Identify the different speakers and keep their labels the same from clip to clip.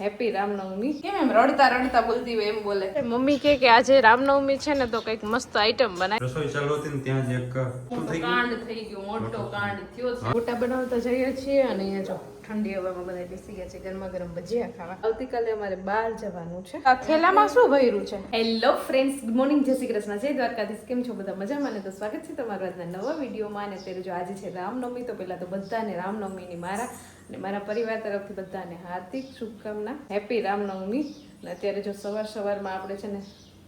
Speaker 1: Happy Ramnavami. કેમ એમ રડતા રડતા બોલતી હોય એમ બોલે. મમ્મી કે આજે રામનવમી છે ને તો કઈક મસ્ત આઈટમ બનાય.
Speaker 2: રસોઈ ચાલુ હતી ને ત્યાં જ એક
Speaker 1: કાંડ થઈ ગયો, મોટો કાંડ થયો છે. ગોટા બનાવતા જઈએ છીએ અને અહીંયા જો ઠંડી હવામાં બધા બેસી ગયા છે ગરમા ગરમ ભજીયા ખાવા. આવતીકાલે અમારે બહાર જવાનું છે. આ થેલામાં શું ભર્યું છે? હેલો ફ્રેન્ડ્સ, ગુડ મોર્નિંગ, જય શ્રી કૃષ્ણ, જય દ્વારકાધીશ. કેમ છો બધા? મજામાં ને? તો સ્વાગત છે તમારું આજના નવા વિડીયોમાં. અને અત્યારે જો આજે છે રામનવમી, તો પહેલા તો બધાને રામનવમીની મારા અને મારા પરિવાર તરફથી બધાને હાર્દિક શુભકામના. હેપી રામનવમી. અને અત્યારે જો સવારમાં આપણે છે ને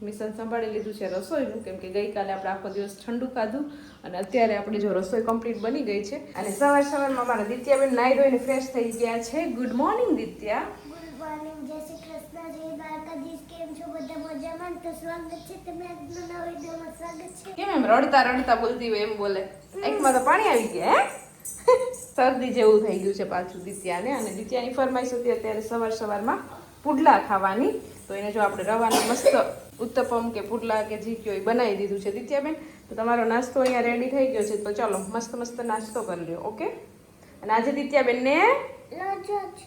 Speaker 1: મિશન સંભાળી લીધું છે રસોઈનું, કેમ કે ગઈકાલે આપણે આખો દિવસ ઠંડુ ખાધું અને અત્યારે આપણે જો રસોઈ કમ્પ્લીટ બની ગઈ છે. અને સવારમાં મારા દિત્યાબેન નાઈ ધોઈને ફ્રેશ થઈ ગયા છે. Good morning Ditya.
Speaker 3: Good morning, જય શ્રી કૃષ્ણ, જય દ્વારકાધીશ. કેમ છો બધા? મજામાં? તો સ્વાગત છે તમે આજના નવા વિડીયોમાં. સ્વાગત છે.
Speaker 1: કેમ એમ રડતા રડતા બોલતી હોય એમ બોલે? એકમાં તો પાણી આવી ગયા હે. શરદી જેવું થઈ ગયું છે પાછું દિત્યાને. અને દિત્યાની ફરમાઈશ હતી અત્યારે સવારમાં પુડલા ખાવાની. તો એને જો આપણે રવાના મસ્ત ઉત્તપમ કે પુડલા કે જી કયો એ બનાવી દીધું છે દિત્યાબેન. તો તમારો નાસ્તો અહીંયા રેડી થઈ ગયો છે. તો ચાલો મસ્ત નાસ્તો કરી લ્યો. ઓકે. અને આજે દિત્યાબેન ને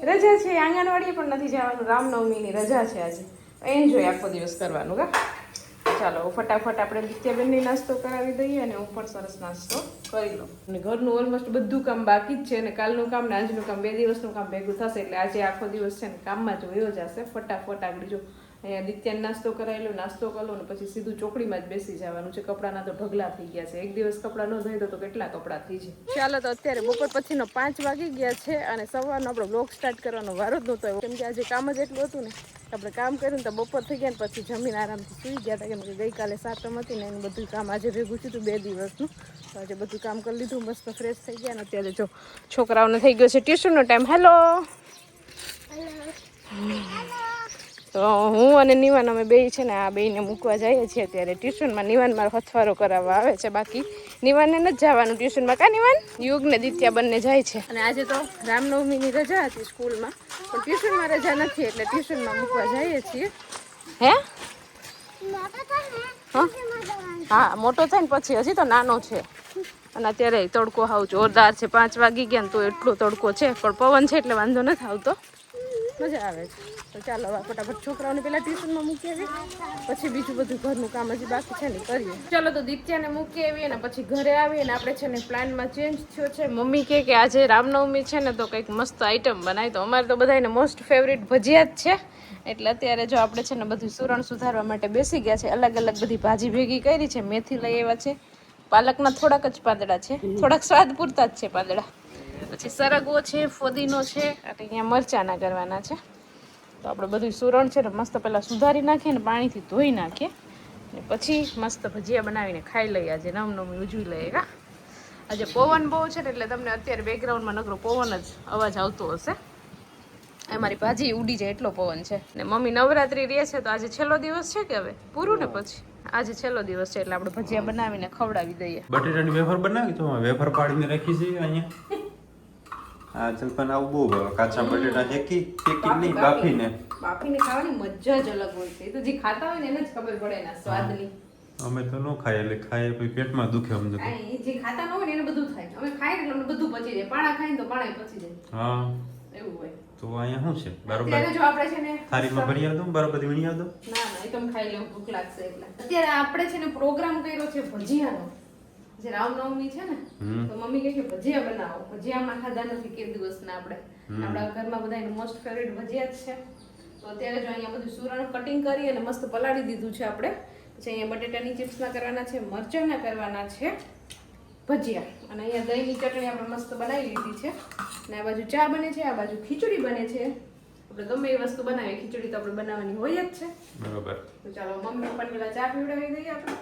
Speaker 1: રજા છે, આંગણવાડીએ પણ નથી જવાનું. રામનવમીની રજા છે આજે. એન્જોય આખો દિવસ કરવાનું. કા ચાલો ફટાફટ આપણે દિત્યાબેનને નાસ્તો કરાવી દઈએ અને હું પણ સરસ નાસ્તો કરી લઉં. અને ઘરનું ઓલમોસ્ટ બધું કામ બાકી જ છે. અને કાલનું કામ ને આજનું કામ 2 દિવસનું કામ ભેગું થશે. એટલે આજે આખો દિવસ છે ને કામમાં જ વયો જશે. ફટાફટ આગળ જો અહીંયા દિત્યાને નાસ્તો કરાવી લો, નાસ્તો કરી લો ને પછી સીધું ચોકડીમાં જ બેસી જવાનું છે. કપડાના તો ઢગલા થઈ ગયા છે. એક દિવસ કપડાં ન ધોઈ તો કેટલા કપડાં થઈ જાય. ચાલો તો અત્યારે બપોર પછીનો 5 વાગી ગયા છે અને સવારનો આપણો બ્લોગ સ્ટાર્ટ કરવાનો વારો જ નહોતો આવ્યો, કેમ કે આજે કામ જ એટલું હતું ને. આપણે કામ કર્યું ને તો બપોર થઈ ગયા ને પછી જમીન આરામથી સૂઈ ગયા હતા, કેમ કે ગઈકાલે સાતમ હતી ને એનું બધું કામ આજે ભેગું થયું 2 દિવસનું. તો આજે બધું કામ કરી લીધું, મસ્ત ફ્રેશ થઈ ગયા. ને અત્યારે જો છોકરાઓને થઈ ગયો છે ટ્યુશનનો ટાઈમ. હેલો. તો હું અને નિવાન અમે બે છે ને આ બેને મૂકવા જઈએ છીએ અત્યારે ટ્યુશનમાં. નિવાન મારો હથવારો કરાવવા આવે છે, બાકી નિવાનને નથી જવાનું ટ્યુશનમાં. કા નિવાન? યુગ ને દિત્યા બંને જાય છે. અને આજે તો રામનવમીની રજા હતી સ્કૂલમાં, પણ ટ્યુશનમાં રજા નથી એટલે ટ્યુશનમાં મૂકવા જઈએ છીએ. હે હા, મોટો થાય ને પછી. હજી તો નાનો છે. અને અત્યારે તડકો હાવ જોરદાર છે. 5 વાગી ગયા ને તો એટલો તડકો છે, પણ પવન છે એટલે વાંધો નથી આવતો, મજા આવે છે. તો ચાલો હવે ફટાફટ છોકરાઓને પહેલા ટ્યુશનમાં મૂકી આવી, પછી બીજું બધું ઘરનું કામ હજી બાકી છે ને કરીએ. ચાલો તો દિત્યાને મૂકી આવીએ ને પછી ઘરે આવીએ ને આપણે છે ને પ્લાનમાં ચેન્જ થયો છે. મમ્મી કે આજે રામનવમી છે ને તો કંઈક મસ્ત આઈટમ બનાવી. તો અમારે તો બધાને મોસ્ટ ફેવરિટ ભજીયા જ છે. એટલે અત્યારે જો આપણે છે ને બધું સુરણ સુધારવા માટે બેસી ગયા છે. અલગ બધી ભાજી ભેગી કરી છે. મેથી લઈ આવ્યા છે, પાલકના થોડાક જ પાંદડા છે, થોડાક સ્વાદ પૂરતા જ છે પાંદડા. પછી સરગવો છે, ફોદીનો છે, અને અહીંયા મરચાના કરવાના છે. તો આપણે બધું સુરણ છે ને મસ્ત પહેલાં સુધારી નાખીએ ને પાણીથી ધોઈ નાખીએ ને પછી મસ્ત ભજીયા બનાવીને ખાઈ લઈએ. આજે રામનવમી ઉજવી લઈએ. કા આજે પવન બહુ છે ને એટલે તમને અત્યારે બેકગ્રાઉન્ડમાં નકરો પવન જ અવાજ આવતો હશે. અમારી ભાજી ઉડી જાય એટલો પવન છે. ને મમ્મી નવરાત્રી રહે છે તો આજે છેલ્લો દિવસ છે કે હવે પૂરું ને પછી આજે છેલ્લો દિવસ છે એટલે આપણે ભજીયા બનાવીને ખવડાવી દઈએ.
Speaker 2: બટેટાની વેફર બનાવી તો વેફર પાડીને રાખી છે અહીંયા. હા જલપાન આવું બહુ ભાવે. કાચા બટેટા શેકી નહીં, બાફીને
Speaker 1: ખાવાની મજા જ અલગ હોય છે. એ તો જે ખાતા હોય ને એને જ ખબર પડે એના સ્વાદની.
Speaker 2: અમે તો ન ખાય એટલે ખાય પછી પેટમાં દુખે અમને.
Speaker 1: જે ખાતા ન હોય ને એને બધું થાય. અમે ખાય એટલે અમને બધું પચી જાય. પાણા ખાઈને તો પાણા પચી જાય.
Speaker 2: હા
Speaker 1: એવું હોય.
Speaker 2: તો અહીંયા શું છે? બરોબર
Speaker 1: અત્યારે જો આપણે છે ને
Speaker 2: થાળીમાં ભરી આવ દો, બરોબર વીણી આવ દો.
Speaker 1: ના એ તો ખાઈ લઉં, ભૂખ લાગશે એટલે. અત્યારે આપણે છે ને પ્રોગ્રામ કર્યો છે ભજીયાનો. જે રામનવમી છે ને તો મમ્મી કહે કે ભજીયા બનાવો. ભજીયામાં ખાધા નથી કે દિવસના આપણે. આપણા ઘરમાં બધાને મોસ્ટ ફેવરિટ ભજીયા જ છે. તો અત્યારે જો અહીંયા બધું સુરણ કટિંગ કરી અને મસ્ત પલાળી દીધું છે આપણે. પછી અહીંયા બટેટાની ચિપ્સના કરવાના છે, મરચાંના કરવાના છે ભજીયા. અને અહીંયા દહીંની ચટણી આપણે મસ્ત બનાવી લીધી છે. અને આ બાજુ ચા બને છે, આ બાજુ ખીચડી બને છે. આપણે ગમે એ વસ્તુ બનાવીએ, ખીચડી તો આપણે બનાવવાની હોય જ છે.
Speaker 2: બરોબર.
Speaker 1: તો ચાલો મમ્મી પપ્પાને પેલા ચા પીવડાવી દઈએ આપણે.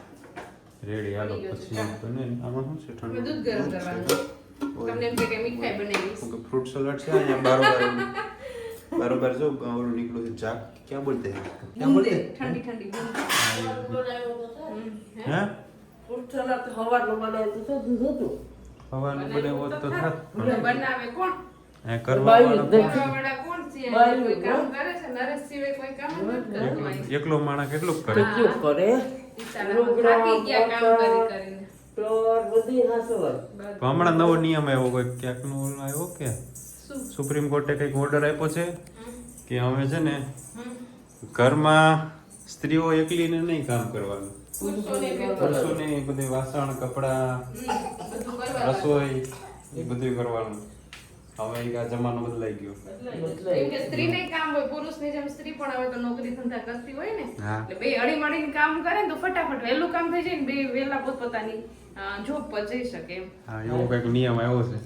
Speaker 2: રેડી હાલો. પછી બને આમાં શું છે? ઠંડુ
Speaker 1: દૂધ ગરમ કરવાનું. તમને એમ કે મીઠાઈ બનાવી.
Speaker 2: ફ્રૂટ સલાડ છે અહીંયા. બરોબર જો ઓલું નીકળ્યું છે ચા. ક્યાં બોલતે ક્યાં બોલતે?
Speaker 1: ઠંડી
Speaker 2: હે
Speaker 4: ફ્રૂટ સલાડ હવાનું બનાવ્યું તો દૂધ હતું.
Speaker 2: હવાનું બનાવ્યો તો થાત.
Speaker 1: બનાવે કોણ?
Speaker 2: હે કરવા
Speaker 1: વાળા કોણ છે? કોઈ કામ કરે છે? નરેશ સિવાય કોઈ કામ જ નથી કરતું.
Speaker 2: એકલો માણસ કેટલું કરે?
Speaker 4: કેટલું કરે?
Speaker 1: થાકી ગયા કામ કરીને.
Speaker 4: તો બધી હાસવાય.
Speaker 2: તો હમણાં નવો નિયમ આવ્યો કોઈ ક્યાંક નો આવ્યો કે સુપ્રીમ કોર્ટે કંઈક ઓર્ડર આપ્યો છે કે અમે છે ને ઘરમાં સ્ત્રીઓ એકલીને નહીં કામ કરવાનું, પુરુષોને બધે વાસણ કપડા
Speaker 1: બધું કરવા
Speaker 2: રસોઈ એ બધું કરવાનું. હવે આ જમાનો બદલાઈ ગયો.
Speaker 1: કેમ કે સ્ત્રીને કામ હોય, પુરુષની જેમ સ્ત્રી પણ હવે તો નોકરી ધંધા કરતી હોય ને,
Speaker 2: હા.
Speaker 1: એટલે બે હળી મળીને કામ કરે ને તો ફટાફટ વહેલું કામ થઈ જાય ને બે વહેલા પોતપોતાની જોબ પર જઈ શકે એમ.
Speaker 2: હા, એવો કઈક નિયમ આવ્યો છે.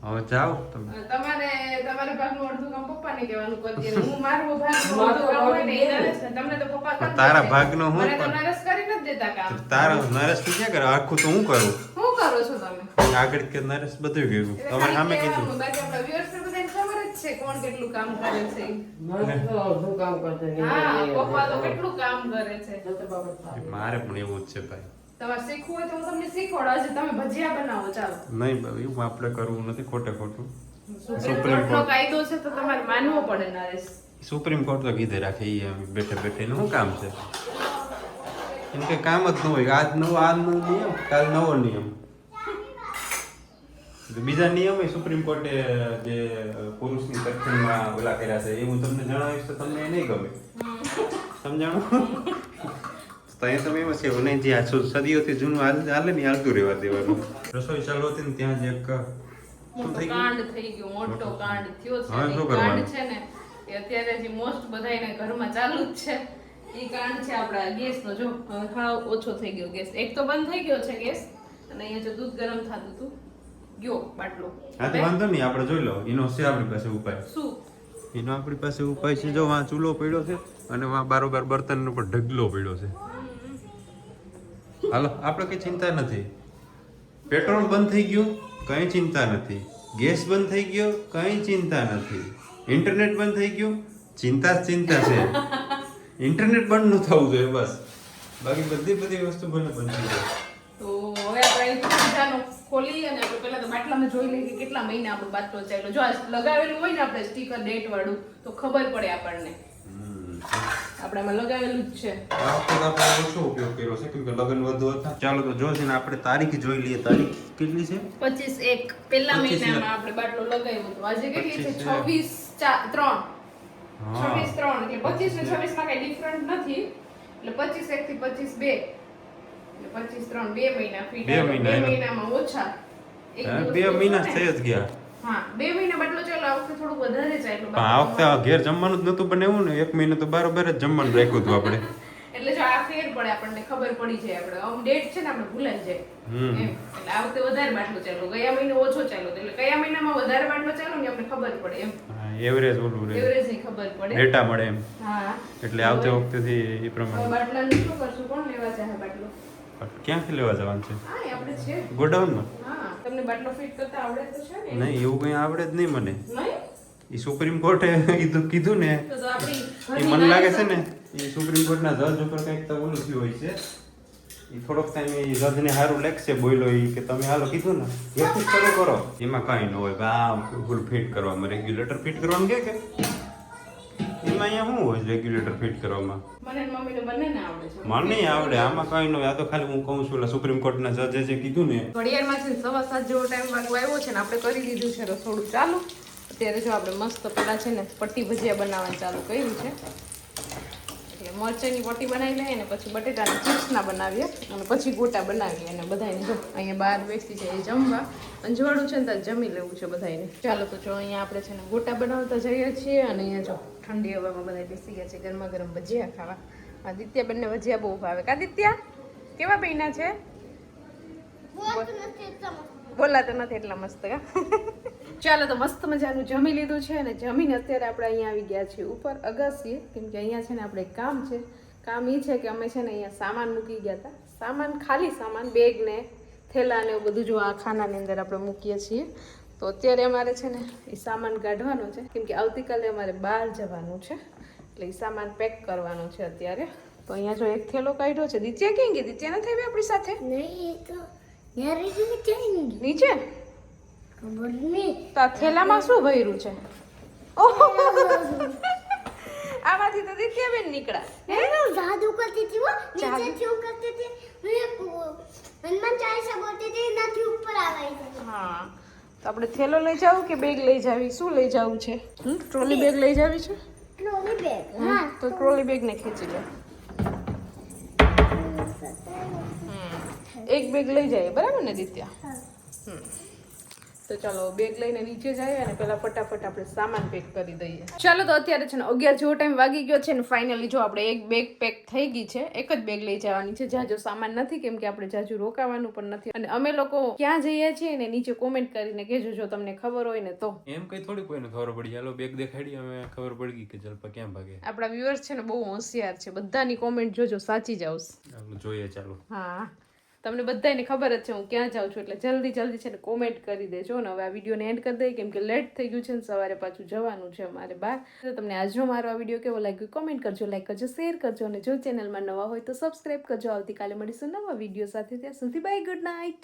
Speaker 2: હવે જાઓ તમે.
Speaker 1: તમારે ભાગનું અડધું કામ પપ્પાને કહેવાનું કરી દે. હું મારું ભાગનું અડધું કામ હોય ને એ નરેશ ને. તમને તો પપ્પા કરી
Speaker 2: પણ
Speaker 1: દે
Speaker 2: તારા
Speaker 1: છે.
Speaker 2: ભાગનું હું
Speaker 1: મને તો
Speaker 2: કરું?
Speaker 1: નરેશ કરી નથી દેતા કામ.
Speaker 2: તારા નરેશ તું ક્યાં કરે? આખું તો હું કરું.
Speaker 1: શું કરો છો તમે?
Speaker 2: આગળ કે નરેશ બધું કીધું,
Speaker 1: એટલે
Speaker 2: તમારે સામે
Speaker 1: ખાલી
Speaker 2: કીધું.
Speaker 1: કહેવાનું. બાકી આપણા viewers ને બધાને ખબર જ છે કોણ કેટલું કામ કરે છે.
Speaker 4: મને તો અડધું કામ કરતા નહીં.
Speaker 1: હા, પપ્પા તો કેટલું કામ કરે છે.
Speaker 4: તો તો બાબત સારી.
Speaker 2: મારે પણ એવું જ છે ભાઈ.
Speaker 1: તમારે શીખવું હોય તો હું તમને શીખવાડું. આજે તમે ભજીયા બનાવો ચાલો.
Speaker 2: નહીં ભાઈ, એવું આપણે કરવું નથી, ખોટે ખોટું.
Speaker 1: સુપ્રીમ કોર્ટનો કાયદો છે તો તમારે માનવો પડે નરેશ.
Speaker 2: સુપ્રીમ કોર્ટ તો કીધે રાખે ઈ એમ બેઠે બેઠે એનું શું કામ છે? એમ કે કામ જ ન હોય. આજનો નિયમ, કાલ નવો નિયમ. બીજા નિયમ સુપ્રીમ કોર્ટે જે પુરુષની તરફેણમાં ઓલા કર્યા છે એ હું તમને જણાવીશ તો તમને એ નહીં ગમે. સમજાણું? તો અહીંયા તમે એમાં છે નહીં, જે આ સદીઓથી જૂનું હાલે ને હાલતું રહેવા દેવાનું. રસોઈ ચાલુ હતી ને ત્યાં જ એક શું થઈ ગયું?
Speaker 1: કાંડ થઈ ગયો, મોટો કાંડ થયો છે.
Speaker 2: હવે
Speaker 1: અને
Speaker 2: શું
Speaker 1: ઈ
Speaker 2: કરવાનું?
Speaker 1: કાંડ છે ને એ અત્યારે જે મોસ્ટ બધાયના ઘરમાં ચાલુ જ છે. ઈ કાંડ છે આપણા ગેસનો. જો હવે હાવ ઓછો થઈ ગયો ગેસ. એક તો બંધ થઈ ગયો છે ગેસ, અને અહીંયા જો દૂધ ગરમ થતું હતું ગયો બાટલો.
Speaker 2: હા તો વાંધો નહીં, આપણે જોઈ લો. એનો છે આપણી પાસે ઉપાય.
Speaker 1: શું?
Speaker 2: એનો આપણી પાસે ઉપાય છે. જો વાં ચૂલો પડ્યો છે અને વાં બારોબાર બર્તન ઉપર ઢગલો પડ્યો છે. હાલો, આપણે કઈ ચિંતા નથી. પેટ્રોલ બંધ થઈ ગયું, કઈ ચિંતા નથી. ગેસ બંધ થઈ ગયો, કઈ ચિંતા નથી. ઇન્ટરનેટ બંધ થઈ ગયું, ચિંતા જ ચિંતા છે. ઇન્ટરનેટ બંધ ન થવું જોઈએ બસ, બાકી બધી વસ્તુ બંધ થઈ જાય.
Speaker 1: તો હવે આપણે અહીં ખજાનો ખોલી અને આપણે પહેલા તો બાટલામાં જોઈ લઈએ કે કેટલા મહિના આપણો બાટલો ચાલ્યો. જો આ લગાવેલું હોય ને આપણે સ્ટીકર ડેટ વાળું તો ખબર પડે આપણને. આપણે આમાં લગાવેલું જ છે.
Speaker 2: આ વખતે આપણે ઓછો ઉપયોગ કર્યો છે કેમ કે લગ્ન વધુ હતા. ચાલો તો જો છે ને આપણે તારીખ જોઈ લઈએ. તારીખ કેટલી છે?
Speaker 1: 25/1 પહેલા
Speaker 2: 25
Speaker 1: મહિનામાં આપણે બાટલો લગાવ્યો હતો. આજે કેટલી છે?
Speaker 2: છે.
Speaker 1: 26/3
Speaker 2: હા.
Speaker 1: 26/3 એટલે 25 ને 26 માં કઈ ડિફરન્ટ નથી. એટલે 25/1 થી 25/2 એટલે 25/3 2 મહિના ફીટ.
Speaker 2: બે મહિના
Speaker 1: 2
Speaker 2: એનો.
Speaker 1: મહિનામાં ઓછા. એક
Speaker 2: હા,
Speaker 1: દિવસ
Speaker 2: 2 મહિના
Speaker 1: ઓછો
Speaker 2: થઈ
Speaker 1: ને.
Speaker 2: જ ગયા.
Speaker 1: હા, 2 મહિના બાટલો ચાલો. આ વખતે થોડું વધારે છે એટલે
Speaker 2: પણ આ વખતે ઘેર જમવાનું જ નતું બનાવ્યું ને, 1 મહિનો તો બારોબાર જ જમવાનું રાખ્યું હતું આપણે.
Speaker 1: એટલે જો આ ફેર પડે આપણને ખબર પડી જાય. આપણે આમ ડેટ છે ને આપણે ભૂલાઈ જાય
Speaker 2: હમ.
Speaker 1: એમ. એટલે આ વખતે વધારે બાટલો ચાલો, ગયા મહિને ઓછો ચાલો. એટલે કયા મહિનામાં વધારે બાટલો ચાલો ને આપણે ખબર પડે એમ.
Speaker 2: હા, એવરેજ ઓલું રહે,
Speaker 1: એવરેજ ની ખબર પડે.
Speaker 2: ડેટા મળે એમ.
Speaker 1: હા,
Speaker 2: એટલે આવતી વખતેથી એ
Speaker 1: હવે
Speaker 2: પ્રમાણે.
Speaker 1: બાટલાનું શું કરશું? કોણ લેવા ચાહે બાટલો?
Speaker 2: ક્યાંથી લેવા જવાનું છે?
Speaker 1: હા, એ આપણે છે.
Speaker 2: ગોડાઉનમાં?
Speaker 1: હા, તમને બાટલો ફિટ કરતા આવડે તો છે ને?
Speaker 2: નહીં, એવું કઈ આવડે જ નહીં મને.
Speaker 1: નહીં?
Speaker 2: એ સુપ્રીમ કોર્ટે કીધું ને,
Speaker 1: તો આપણી
Speaker 2: એ મને લાગે છે ને એ સુપ્રીમ કોર્ટના જજ ઉપર કંઈક તો ઓલું થયું હોય છે. એ થોડોક ટાઈમ એ જજને સારું લાગશે બોલ્યો એ કે તમે હાલો કીધું ને એટલું જ ચાલુ કરો. એમાં કાંઈ ન હોય કે આ ફૂલ ફિટ કરવામાં, રેગ્યુલેટર ફિટ કરવાનું કે એમાં અહીંયા શું હોય રેગ્યુલેટર ફિટ કરવામાં?
Speaker 1: મને ને મમ્મીને બંનેને આવડે છે.
Speaker 2: મને નહીં આવડે, આમાં કાંઈ ન હોય. આ તો ખાલી હું કહું છું ઓલા સુપ્રીમ કોર્ટના જજે જે કીધું ને.
Speaker 1: ઘડિયાળમાં છે ને 7:15 જેવો ટાઈમ વાગો આવ્યો છે ને આપણે કરી દીધું છે રસોડું ચાલુ. અત્યારે જો આપણે મસ્ત પેલા છે ને પટ્ટી ભજીયા બનાવવાનું ચાલુ કર્યું છે. એટલે મરચાંની પટ્ટી બનાવી લઈએ ને પછી બટેટાના ચિપ્સના બનાવીએ અને પછી ગોટા બનાવીએ અને બધાને જો અહીંયા બહાર બેસી છે એ જમવા. અંજવાળું છે ને ત્યાં જમી લેવું છે બધાને. ચાલો તો જો અહીંયા આપણે છે ને ગોટા બનાવતા જઈએ છીએ અને અહીંયા જો ઠંડી હવામાં બધા બેસી ગયા છે ગરમા ગરમ ભજીયા ખાવા. આદિત્ય બંને ભજીયા બહુ ભાવે. આદિત્ય કેવા બન્યા છે? બોલાતો નથી એટલા મસ્ત. ચાલો તો મસ્ત મજાનું જમી લીધું છે અને જમીને અત્યારે આપણે અહીંયા આવી ગયા છીએ ઉપર અગાસીએ. કેમ કે અહીંયા છે ને આપણે એક કામ છે. કામ એ છે કે અમે છે ને અહીંયા સામાન મૂકી ગયા હતા. સામાન ખાલી સામાન, બેગ ને થેલા ને એવું બધું જો આ ખાનાની અંદર આપણે મૂકીએ છીએ. તો અત્યારે અમારે છે ને એ સામાન કાઢવાનો છે કેમ કે આવતીકાલે અમારે બહાર જવાનું છે. એટલે એ સામાન પેક કરવાનો છે અત્યારે. તો અહીંયા જો એક થેલો કાઢ્યો છે. દિત્યા ક્યાં ગઈ? દિત્યા નથી આવી આપણી સાથે?
Speaker 3: નહીં, એ તો યાર એ તો ક્યાંય નહીં.
Speaker 1: નીચે
Speaker 3: ખબર નહીં.
Speaker 1: તો આ થેલામાં શું ભર્યું છે? ઓહો, આમાંથી તો દિત્યાબેન નીકળ્યા.
Speaker 3: હું જાદુ કરતી હતી હો.
Speaker 1: જાદુ?
Speaker 3: નીચેથી હું કરતી હતી. હું હનુમાન ચાલીસા બોલતી હતી, એનાથી ઉપર આવી ગઈ.
Speaker 1: હા, તો આપણે થેલો લઈ જાવું કે બેગ લઈ જાવી? શું લઈ જવું છે? ટ્રોલી બેગ લઈ જાવી છે?
Speaker 3: ટ્રોલી બેગ હા
Speaker 1: તો ટ્રોલી બેગ ને ખેંચી લે. એક બેગ લઈ જાય બરાબર ને દિત્યા? તો ચાલો બેગ લઈને નીચે જઈએ અને પેલા ફટાફટ આપણે સામાન પેક કરી દઈએ. ચાલો તો અત્યારે છે ને 11 જેવો ટાઈમ વાગી ગયો છે ને ફાઇનલી જો આપણે એક બેગ પેક થઈ ગઈ છે. એક જ બેગ લઈ જવાની છે, જાજો સામાન નથી કેમ કે આપણે જાજુ રોકાવાનું પણ નથી. અને અમે લોકો ક્યાં જઈએ છીએ ને નીચે કોમેન્ટ કરીને કહેજો જો તમને ખબર હોય ને તો.
Speaker 2: એમ કઈ થોડી કોઈને ખબર પડી. હાલો બેગ દેખાડી, અમે ખબર પડી ગઈ કે જલપા ક્યાં ભાગે.
Speaker 1: આપણા વ્યુઅર્સ છે ને બહુ હોશિયાર છે, બધાની કોમેન્ટ જોજો સાચી જ આવશે.
Speaker 2: ચાલો જોઈએ. ચાલો
Speaker 1: હા તમને બધાને ખબર જ છે હું ક્યાં જાઉં છું, એટલે જલ્દી છે ને કોમેન્ટ કરી દેજો. ને હવે આ વિડીયોને એન્ડ કરી દઈએ કેમ કે લેટ થઈ ગયું છે ને સવારે પાછું જવાનું છે અમારે બહાર. તો તમને આજનો મારો આ વિડીયો કેવો લાગ્યો કોમેન્ટ કરજો, લાઈક કરજો, શેર કરજો અને જો ચેનલમાં નવા હોય તો સબસ્ક્રાઈબ કરજો. આવતીકાલે મળીશું નવા વિડીયો સાથે. ત્યાં સુધી બાય, ગુડ નાઇટ.